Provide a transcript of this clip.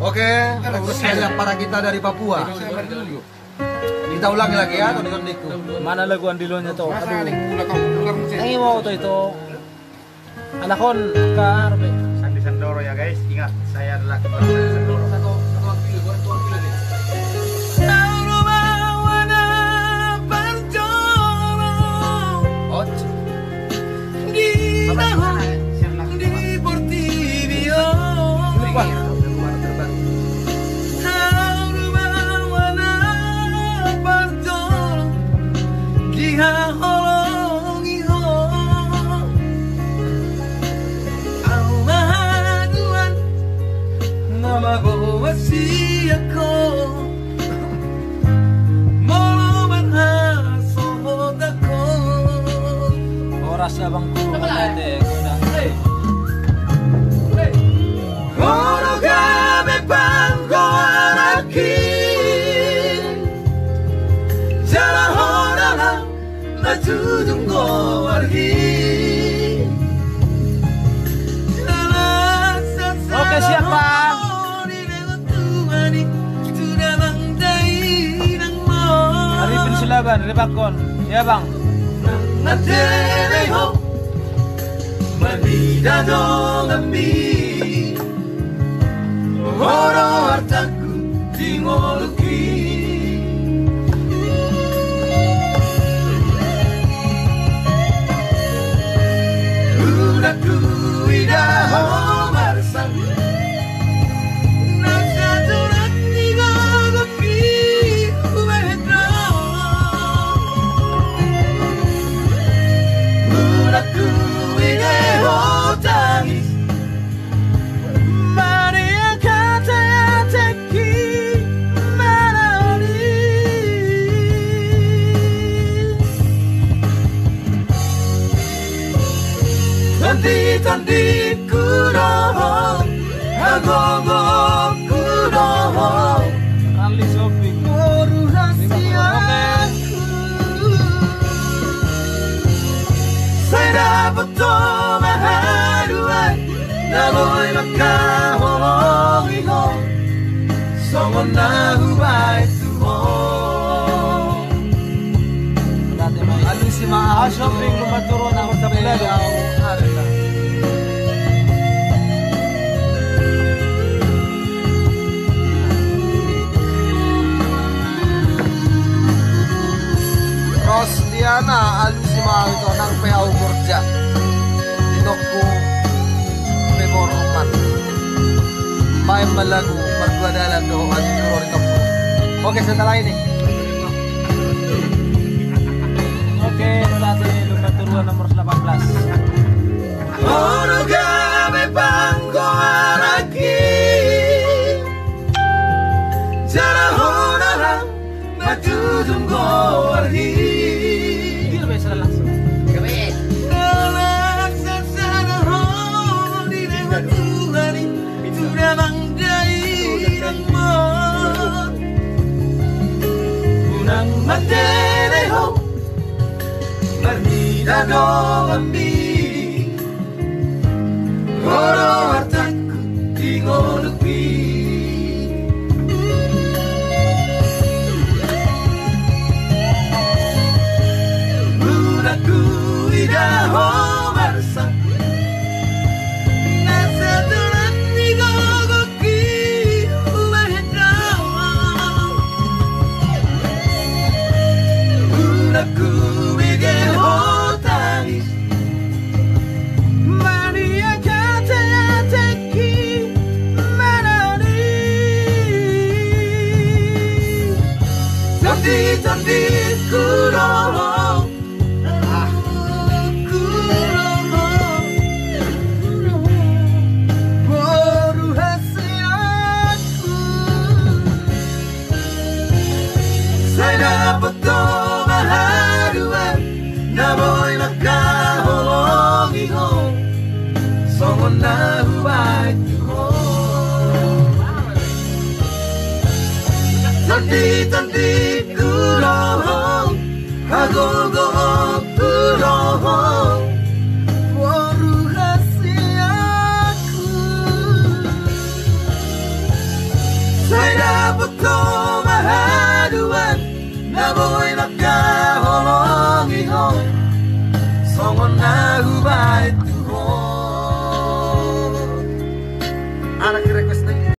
Oke, sekalian para kita dari Papua. Kita ulangi lagi ya, Tonikondiku. Mana lagu Andilonya tuh? Aduh. Nangi mau tuh itu. Anakon ke Arbe. Sandi Sandoro ya guys, ingat saya adalah ketua Sandi Sandoro. Oras abangku dati kuda. Orogame pango araki Jala horala matudungo arhi. Oke, siap Bang. Arifin Sulaban, Ribakon. Ya Bang. Natereho Manida no nami Oro artaku tingoluki Unaku idaho marsan Nasaturat nigogoki umetra Unaku idaho tangis Maria kata teki melodi Tandi kuroho Agogo kuroho Rally shopping. Moru rahasiaku Saya dapat maharuan Namoy makahologi ho Songon na hubay tuho Dati may Alis si Maa shopping lumaturo na ako sa Bulalo. Rosdiana alis si Maa ito ng Peaw Borja Tinoko Memoruman May malago Magwadalan doon at Kurori Kampo. Oke, setelah ini Oke, dati lumaturuan nomor 18. Orogame pango araki Jara honara matudungo arhi Hindi na ba isa langsung? Nalaksasana honi dewa Tuhani Sudah bangdai dan mon Unang matereho Marnida no ambi Oro artaku tingolupi Unaku idaho marsa Nasaturan nigogoki umetrawa Unaku igeho tangis Maria kata teki melodi Tandi kuroho Moru rahasiaku Saya dapat maharuan Namoy makahologi ho Songon na hubay tuho Tandi kuroho Agogo kuroho Waru rahasiaku buto mahaduan na boy nakaholong ihong songon na hubait